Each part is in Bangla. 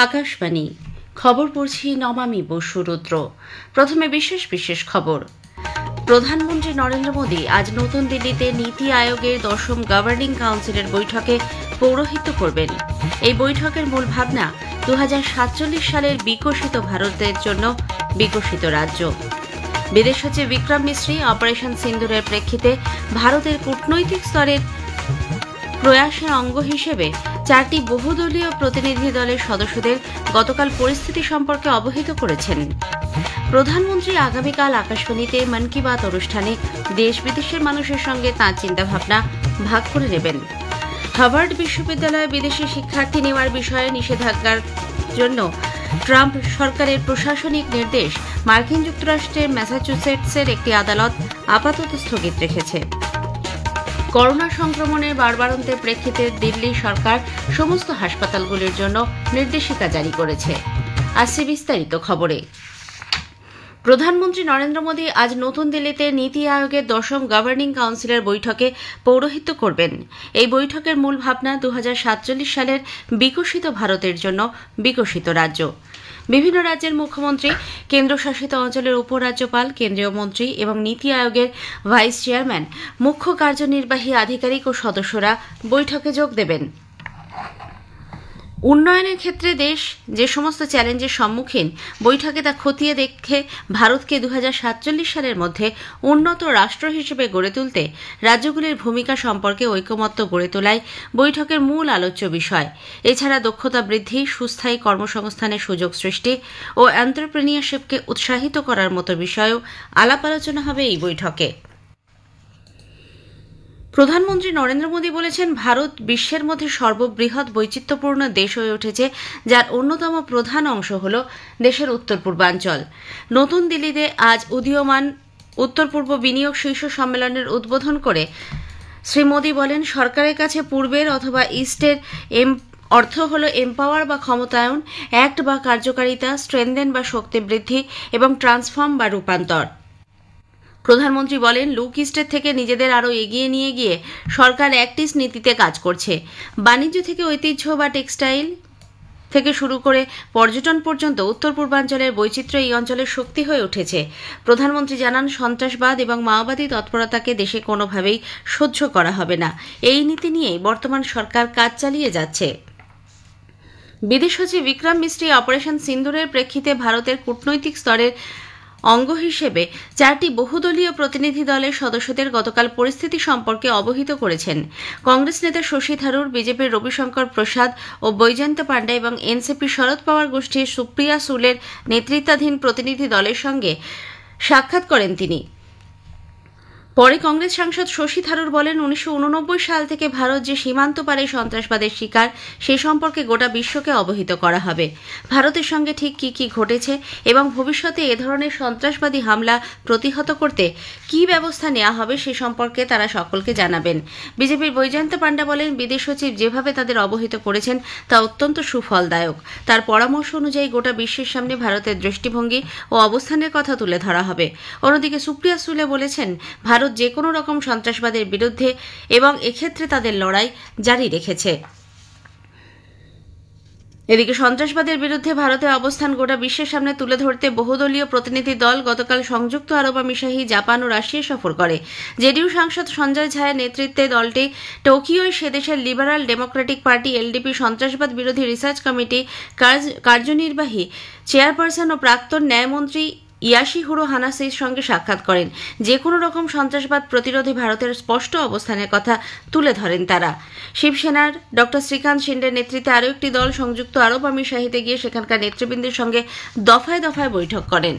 আকাশবাণী খবর পড়ছি নমামি বসু রুদ্র। প্রথমে বিশেষ বিশেষ খবর। প্রধানমন্ত্রী নরেন্দ্র মোদী আজ নতুন দিল্লিতে নীতি আয়োগের 10ম গভর্নিং কাউন্সিলের বৈঠকে পৌরোহিত্য করবেন। এই বৈঠকের মূল ভাবনা 2047 সালের বিকশিত ভারতের জন্য বিকশিত রাজ্য। বিদেশ সচিব বিক্রম মিশ্রি অপারেশন সিন্দুরের প্রেক্ষিতে ভারতের কূটনৈতিক স্তরের প্রয়াসের অঙ্গ হিসেবে 4টি বহুদলীয় প্রতিনিধি দলের সদস্যদের গতকাল পরিস্থিতি সম্পর্কে অবহিত করেছেন। প্রধানমন্ত্রী আগামীকাল আকাশবাণীতে মন কি বাত অনুষ্ঠানে দেশ বিদেশের মানুষের সঙ্গে তাঁর চিন্তাভাবনা ভাগ করে নেবেন। হার্ভার্ড বিশ্ববিদ্যালয়ে বিদেশি শিক্ষার্থী নেওয়ার বিষয়ে নিষেধাজ্ঞার জন্য ট্রাম্প সরকারের প্রশাসনিক নির্দেশ মার্কিন যুক্তরাষ্ট্রের ম্যাসাচুসেটসের একটি আদালত আপাতত স্থগিত রেখেছে। করোনা সংক্রমণের বাড়বাড়ন্তের প্রেক্ষিতে দিল্লি সরকার সমস্ত হাসপাতালগুলির জন্য নির্দেশিকা জারি করেছে। আসছে বিস্তারিত খবরে। প্রধানমন্ত্রী নরেন্দ্র মোদী আজ নতুন দিল্লিতে নীতি আয়োগের 10ম গভর্নিং কাউন্সিলের বৈঠকে পৌরোহিত্য করবেন। এই বৈঠকের মূল ভাবনা 2047 সালের বিকশিত ভারতের জন্য বিকশিত রাজ্য। বিভিন্ন রাজ্যের মুখ্যমন্ত্রী, কেন্দ্রশাসিত অঞ্চলের উপরাজ্যপাল, কেন্দ্রীয় মন্ত্রী এবং নীতি আয়োগের ভাইস চেয়ারম্যান, মুখ্য কার্যনির্বাহী আধিকারিক ও সদস্যরা বৈঠকে যোগ দেবেন। উন্নয়নের ক্ষেত্রে দেশ যে সমস্ত চ্যালেঞ্জের সম্মুখীন, বৈঠকে তা খতিয়ে দেখে ভারতকে 2047 সালের মধ্যে উন্নত রাষ্ট্র হিসেবে গড়ে তুলতে রাজ্যগুলির ভূমিকা সম্পর্কে ঐকমত্য গড়ে তোলাই বৈঠকের মূল আলোচ্য বিষয়। এছাড়া দক্ষতা বৃদ্ধি, সুস্থায়ী কর্মসংস্থানের সুযোগ সৃষ্টি ও এন্টারপ্রেনিয়রশিপকে উৎসাহিত করার মতো বিষয়েও আলাপ আলোচনা হবে এই বৈঠকে। প্রধানমন্ত্রী নরেন্দ্র মোদী বলেছেন, ভারত বিশ্বের মধ্যে সর্ববৃহৎ বৈচিত্র্যপূর্ণ দেশ হয়ে উঠেছে, যার অন্যতম প্রধান অংশ হল দেশের উত্তর পূর্বাঞ্চল। নতুন দিল্লিতে আজ উদীয়মান উত্তর পূর্ব বিনিয়োগ শীর্ষ সম্মেলনের উদ্বোধন করে শ্রী মোদী বলেন, সরকারের কাছে পূর্বের অথবা ইস্টের অর্থ হল এম্পাওয়ার বা ক্ষমতায়ন, অ্যাক্ট বা কার্যকারিতা, স্ট্রেনদেন বা শক্তি বৃদ্ধি এবং ট্রান্সফর্ম বা রূপান্তর। প্রধানমন্ত্রী বলেন, লুক ইস্টের থেকে নিজেদের আরও এগিয়ে নিয়ে গিয়ে সরকার অ্যাক্ট ইস্ট নীতিতে কাজ করছে। বাণিজ্য থেকে ঐতিহ্য বা টেক্সটাইল থেকে শুরু করে পর্যটন পর্যন্ত উত্তর পূর্বাঞ্চলের বৈচিত্র্য এই অঞ্চলের শক্তি হয়ে উঠেছে। প্রধানমন্ত্রী জানান, সন্ত্রাসবাদ এবং মাওবাদী তৎপরতাকে দেশে কোনোভাবেই সহ্য করা হবে না। এই নীতি নিয়েই বর্তমান সরকার কাজ চালিয়ে যাচ্ছে। বিদেশ সচিব বিক্রম মিশ্রি অপারেশন সিন্দুরের প্রেক্ষিতে ভারতের কূটনৈতিক স্তরের অঙ্গ হিসেবে 4টি বহুদলীয় প্রতিনিধি দলের সদস্যদের গতকাল পরিস্থিতি সম্পর্কে অবহিত করেছেন। কংগ্রেস নেতা শশী থারুর, বিজেপির রবিশঙ্কর প্রসাদ ও বৈজয়ন্ত পাণ্ডা এবং এনসিপি শরদ পাওয়ার গোষ্ঠীর সুপ্রিয়া সুলের নেতৃত্বাধীন প্রতিনিধি দলের সঙ্গে সাক্ষাৎ করেন তিনি। পরে কংগ্রেস সাংসদ শশী থারুর বলেন, 1989 সাল থেকে ভারত যে সীমান্ত পারে সন্ত্রাসবাদের শিকার, সে সম্পর্কে গোটা বিশ্বকে অবহিত করা হবে। ভারতের সঙ্গে ঠিক কি কি ঘটেছে এবং ভবিষ্যতে এ ধরনের সন্ত্রাসবাদী হামলা প্রতিহত করতে কি ব্যবস্থা নেওয়া হবে সে সম্পর্কে তারা সকলকে জানাবেন। বিজেপির বৈজয়ন্ত পাণ্ডা বলেন, বিদেশ সচিব যেভাবে তাদের অবহিত করেছেন তা অত্যন্ত সুফলদায়ক। তার পরামর্শ অনুযায়ী গোটা বিশ্বের সামনে ভারতের দৃষ্টিভঙ্গি ও অবস্থানের কথা তুলে ধরা হবে। অন্যদিকে সুপ্রিয়া সুলে বলেছেন, ভারত যে কোনো রকম সন্ত্রাসবাদের বিরুদ্ধে এবং এক্ষেত্রে তাদের লড়াই জারি রেখেছে। এদিকে সন্ত্রাসবাদের বিরুদ্ধে ভারতের অবস্থান গোটা বিশ্বের সামনে তুলে ধরতে বহুদলীয় প্রতিনিধি দল গতকাল সংযুক্ত আরব আমিরশাহী, জাপান ও রাশিয়া সফর করে। জেডিইউ সাংসদ সঞ্জয় ঝায়ের নেতৃত্বে দলটি টোকিওয় সেদেশের লিবারাল ডেমোক্রেটিক পার্টি এলডিপি সন্ত্রাসবাদ বিরোধী রিসার্চ কমিটি কার্যনির্বাহী চেয়ারপারসন ও প্রাক্তন ন্যায়মন্ত্রী ইয়াশিহিরো হানাসির সঙ্গে সাক্ষাৎ করেন। যে কোনো রকম সন্ত্রাসবাদ প্রতিরোধে ভারতের স্পষ্ট অবস্থানের কথা তুলে ধরেন তারা। শিবসেনার ড শ্রীকান্ত শিন্ডের নেতৃত্বে আরও একটি দল সংযুক্ত আরব আমিরশাহীতে গিয়ে সেখানকার নেতৃবৃন্দের সঙ্গে দফায় দফায় বৈঠক করেন।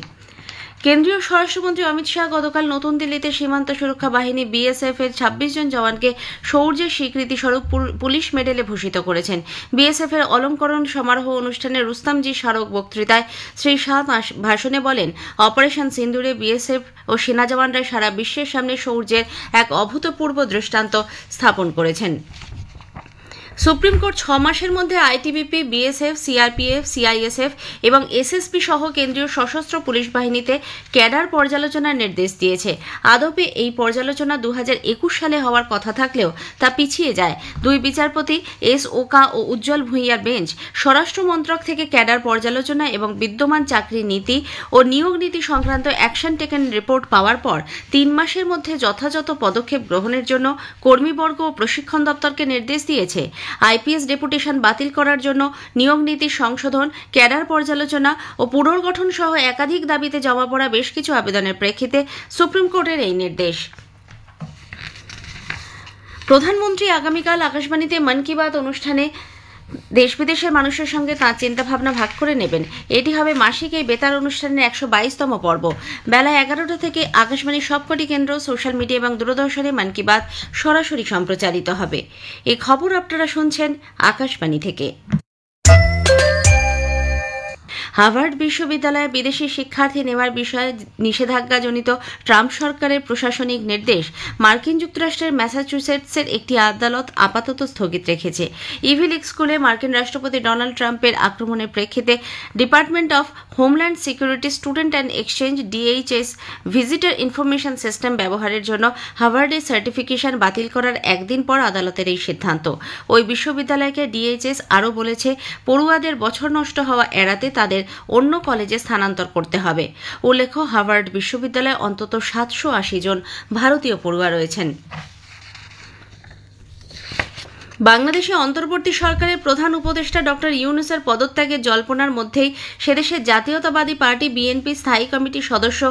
কেন্দ্রীয় স্বরাষ্ট্রমন্ত্রী অমিত শাহ গতকাল নতুন দিল্লিতে সীমান্ত সুরক্ষা বাহিনী বিএসএফ এর 26 জন জওয়ানকে শৌর্যের স্বীকৃতি স্বরূপ পুলিশ মেডেলে ভূষিত করেছেন। বিএসএফ এর অলঙ্করণ সমারোহ অনুষ্ঠানে রুস্তমজি স্মারক বক্তৃতায় শ্রী শাহ ভাষণে বলেন, অপারেশন সিন্দুরে বিএসএফ ও সেনা জওয়ানরা সারা বিশ্বের সামনে শৌর্যের এক অভূতপূর্ব দৃষ্টান্ত স্থাপন করেছেন। সুপ্রিম কোর্ট 6 মাসের মধ্যে আইটিবিপি, বিএসএফ, সিআরপিএফ, সিআইএসএফ এবং এসএসপি সহ কেন্দ্রীয় সশস্ত্র পুলিশ বাহিনীতে ক্যাডার পর্যালোচনার নির্দেশ দিয়েছে। আদপে এই পর্যালোচনা 2021 সালে হওয়ার কথা থাকলেও তা পিছিয়ে যায়। দুই বিচারপতি এস ওকা ও উজ্জ্বল ভূঁইয়ার বেঞ্চ স্বরাষ্ট্র মন্ত্রক থেকে ক্যাডার পর্যালোচনা এবং বিদ্যমান চাকরি নীতি ও নিয়োগ নীতি সংক্রান্ত অ্যাকশন টেকেন রিপোর্ট পাওয়ার পর 3 মাসের মধ্যে যথাযথ পদক্ষেপ গ্রহণের জন্য কর্মীবর্গ ও প্রশিক্ষণ দপ্তরকে নির্দেশ দিয়েছে। আইপিএস ডেপুটেশন বাতিল করার জন্য নিয়োগ নীতির সংশোধন, ক্যাডার পর্যালোচনা ও পুনর্গঠন সহ একাধিক দাবিতে জমা পড়া বেশ কিছু আবেদনের প্রেক্ষিতে সুপ্রিম কোর্টের এই নির্দেশ। প্রধানমন্ত্রী আগামীকাল আকাশবাণীতে মন কি বাত অনুষ্ঠানে দেশ বিদেশের মানুষের সঙ্গে তাঁর চিন্তাভাবনা ভাগ করে নেবেন। এটি হবে মাসিক এই বেতার অনুষ্ঠানের 122তম পর্ব। বেলা 11টা থেকে আকাশবাণীর সবকটি কেন্দ্র, সোশ্যাল মিডিয়া এবং দূরদর্শনে মন কি বাত সরাসরি সম্প্রচারিত হবে। এই খবর আপনারা শুনছেন আকাশবাণী থেকে। হার্ভার্ড বিশ্ববিদ্যালয়ে বিদেশি শিক্ষার্থী নেওয়ার বিষয়ে নিষেধাজ্ঞাজনিত ট্রাম্প সরকারের প্রশাসনিক নির্দেশ মার্কিন যুক্তরাষ্ট্রের ম্যাসাচুসেটসের একটি আদালত আপাতত স্থগিত রেখেছে। ইভি লিগ স্কুলে মার্কিন রাষ্ট্রপতি ডোনাল্ড ট্রাম্পের আক্রমণের প্রেক্ষিতে department of homeland security student and exchange DHS visitor information system ব্যবহারের জন্য হার্ভার্ডের সার্টিফিকেশন বাতিল করার একদিন পর আদালতের এই সিদ্ধান্ত। ওই বিশ্ববিদ্যালয়কে ডিএইচএস আরও বলেছে, পড়ুয়াদের বছর নষ্ট হওয়া এড়াতে তাদের অন্য কলেজে স্থানান্তর করতে হবে। উল্লেখ্য, হার্ভার্ড বিশ্ববিদ্যালয়ে অন্তত 780 জন ভারতীয় পড়ুয়া রয়েছেন। বাংলাদেশে অন্তর্বর্তী সরকারের প্রধান উপদেষ্টা ডক্টর ইউনূসের পদত্যাগের জল্পনার মধ্যেই সেদেশের জাতীয়তাবাদী পার্টি বিএনপি স্থায়ী কমিটির সদস্য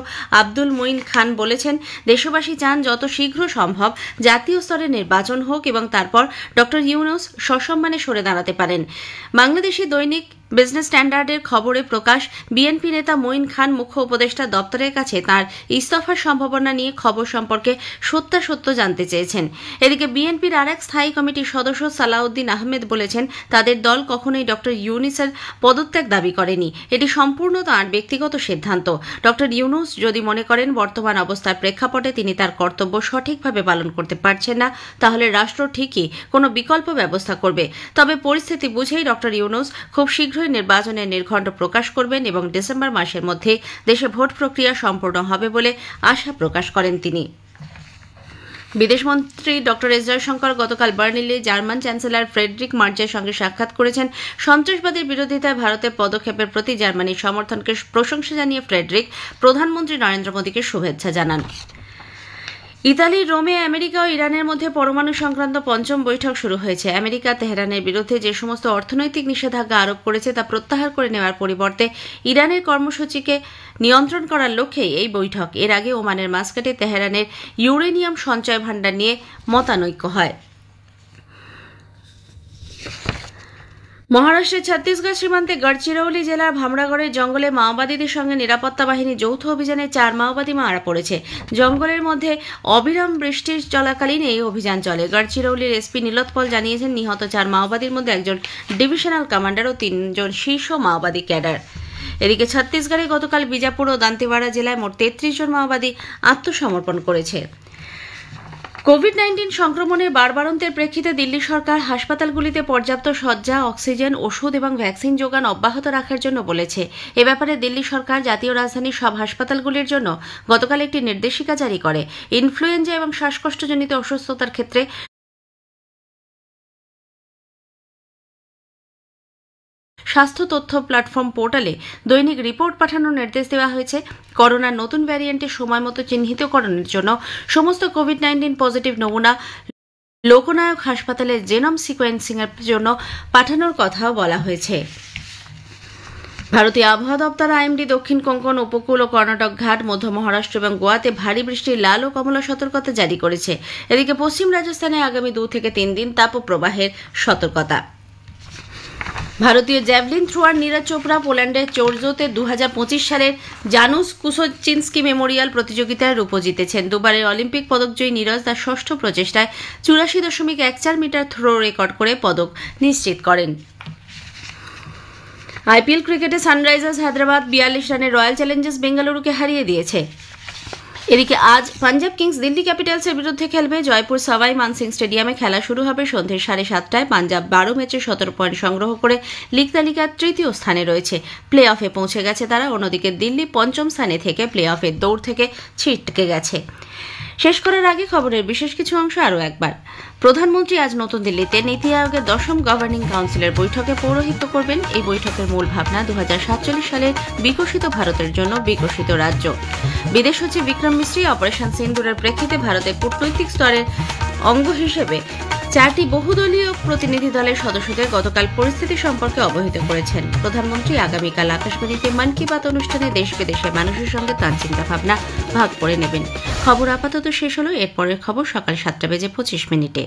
আব্দুল মঈন খান বলেছেন, দেশবাসী চান যত শীঘ্র সম্ভব জাতীয় স্তরে নির্বাচন হোক এবং তারপর ডক্টর ইউনূস সসম্মানে সরে দাঁড়াতে পারেন। বাংলাদেশি দৈনিক বিজনেস স্ট্যান্ডার্ডের খবরে প্রকাশ, বিএনপি নেতা মঈন খান মুখ্য উপদেষ্টা দপ্তরের কাছে তাঁর ইস্তফার সম্ভাবনা নিয়ে খবর সম্পর্কে সত্যাসত্য জানতে চেয়েছেন। এদিকে বিএনপির আরেক স্থায়ী কমিটির সদস্য সালাউদ্দিন আহমেদ বলেছেন, তাদের দল কখনোই ডক্টর ইউনূসের পদত্যাগ দাবি করেনি। এটি সম্পূর্ণ তাঁর ব্যক্তিগত সিদ্ধান্ত। ডক্টর ইউনূস যদি মনে করেন বর্তমান অবস্থার প্রেক্ষাপটে তিনি তার কর্তব্য সঠিকভাবে পালন করতে পারছেন না, তাহলে রাষ্ট্র ঠিকই কোনো বিকল্প ব্যবস্থা করবে। তবে পরিস্থিতি বুঝেই ডক্টর ইউনূস খুব শীঘ্রই নির্বাচনের নির্ঘণ্ট প্রকাশ করবেন এবং ডিসেম্বর মাসের মধ্যে দেশে ভোট প্রক্রিয়া সম্পূর্ণ হবে বলে আশা প্রকাশ করেন তিনি। বিদেশমন্ত্রী ডক্টর এস জয়শঙ্কর গতকাল বার্লিনে জার্মান চ্যান্সেলর ফ্রেডরিক মার্জের সঙ্গে সাক্ষাৎ করেছেন। সন্ত্রাসবাদের বিরোধিতায় ভারতের পদক্ষেপের প্রতি জার্মানির সমর্থনকে প্রশংসা জানিয়ে ফ্রেডরিক প্রধানমন্ত্রী নরেন্দ্র মোদীকে শুভেচ্ছা জানান। ইতালির রোমে আমেরিকা ও ইরানের মধ্যে পরমাণু সংক্রান্ত পঞ্চম বৈঠক শুরু হয়েছে। আমেরিকা তেহরানের বিরুদ্ধে যে সমস্ত অর্থনৈতিক নিষেধাজ্ঞা আরোপ করেছে তা প্রত্যাহার করে নেওয়ার পরিবর্তে ইরানের কর্মসূচিকে নিয়ন্ত্রণ করার লক্ষ্যেই এই বৈঠক। এর আগে ওমানের মাস্কাটে তেহরানের ইউরেনিয়াম সঞ্চয় ভাণ্ডার নিয়ে মতানৈক্য হয়। মহারাষ্ট্রের ছত্তিশগড় সীমান্তে গড়চিরৌলি জেলার ভামরাগড়ের জঙ্গলে মাওবাদীদের সঙ্গে নিরাপত্তা বাহিনীর যৌথ অভিযানে 4 মাওবাদী মারা পড়েছে। জঙ্গলের মধ্যে অবিরাম বৃষ্টির চলাকালীন এই অভিযান চলে। গড়চিরৌলির এসপি নীলোৎপল জানিয়েছেন, নিহত 4 মাওবাদীর মধ্যে একজন ডিভিশনাল কমান্ডার ও 3 জন শীর্ষ মাওবাদী ক্যাডার। এদিকে ছত্তিশগড়ে গতকাল বিজাপুর ও দান্তেওয়াড়া জেলায় মোট 33 জন মাওবাদী আত্মসমর্পণ করেছে। কোভিড-19 সংক্রমণের বাড়বাড়ন্তের প্রেক্ষিতে দিল্লি সরকার হাসপাতালগুলিতে পর্যাপ্ত শয্যা, অক্সিজেন, ওষুধ এবং ভ্যাকসিন যোগান অব্যাহত রাখার জন্য বলেছে। এ ব্যাপারে দিল্লি সরকার জাতীয় রাজধানীর সব হাসপাতালগুলির জন্য গতকাল একটি নির্দেশিকা জারি করে। ইনফ্লুয়েঞ্জা এবং শ্বাসকষ্টজনিত অসুস্থতার ক্ষেত্রে স্বাস্থ্য তথ্য প্ল্যাটফর্ম পোর্টালে দৈনিক রিপোর্ট পাঠানোর নির্দেশ দেওয়া হয়েছে। করোনার নতুন ভ্যারিয়েন্টের সময়মতো চিহ্নিতকরণের জন্য সমস্ত কোভিড-19 পজিটিভ নমুনা লোকনায়ক হাসপাতালে জেনোম সিকোয়েন্সিংয়ের জন্য পাঠানোর কথাও বলা হয়েছে। ভারতীয় আবহাওয়া দপ্তর আইএমডি দক্ষিণ কোঙ্কণ উপকূল ও কর্ণাটক ঘাট, মধ্য মহারাষ্ট্র এবং গোয়াতে ভারী বৃষ্টির লাল ও কমলা সতর্কতা জারি করেছে। এদিকে পশ্চিম রাজস্থানে আগামী 2 থেকে 3 দিন তাপপ্রবাহের সতর্কতা। ভারতীয় জ্যাভলিন থ্রোয়ার নীরজ চোপড়া পোল্যান্ডের চোরজোতে 2025 সালের জানুস কুসোচিনস্কি মেমোরিয়াল প্রতিযোগিতায় রূপো জিতেছেন। দুবারের অলিম্পিক পদকজয়ী নীরজ তার ষষ্ঠ প্রচেষ্টায় 84.14 মিটার থ্রো রেকর্ড করে পদক নিশ্চিত করেন। আইপিএল ক্রিকেটে সানরাইজার্স হায়দ্রাবাদ 42 রানে রয়্যাল চ্যালেঞ্জার্স বেঙ্গালুরুকে হারিয়ে দিয়েছে। এদিকে আজ পাঞ্জাব কিংস দিল্লি ক্যাপিটালসের বিরুদ্ধে খেলবে। জয়পুর সাওয়াই মানসিং স্টেডিয়ামে খেলা শুরু হবে সন্ধ্যে 7:30টায়। পাঞ্জাব 12 ম্যাচে 17 পয়েন্ট সংগ্রহ করে লিগ তালিকার তৃতীয় স্থানে রয়েছে। প্লে অফে পৌঁছে গেছে তারা। অন্যদিকে দিল্লি পঞ্চম স্থানে থেকে প্লে অফের দৌড় থেকে ছিটকে গেছে। শেষ করার আগে খবরের বিশেষ কিছু অংশ আরও একবার। প্রধানমন্ত্রী আজ নতুন দিল্লিতে নীতি আয়োগের 10ম গভর্নিং কাউন্সিলের বৈঠকে পৌরোহিত্য করবেন। এই বৈঠকের মূল ভাবনা 2047 সালের বিকশিত ভারতের জন্য বিকশিত রাজ্য। বিদেশ সচিব বিক্রম মিস্ত্রি অপারেশন সিন্দুরের প্রেক্ষিতে ভারতের কূটনৈতিক স্তরের অঙ্গ হিসেবে 4টি বহুদলীয় প্রতিনিধি দলের সদস্যদের গতকাল পরিস্থিতি সম্পর্কে অবহিত করেছেন। প্রধানমন্ত্রী আগামীকাল আকাশবাণীতে মন কি বাত অনুষ্ঠানে দেশ বিদেশের মানুষের সঙ্গে তাঁর চিন্তাভাবনা ভাগ করে নেবেন। খবর আপাতত শেষ হলো। এরপরের খবর সকাল 7:25 মিনিটে।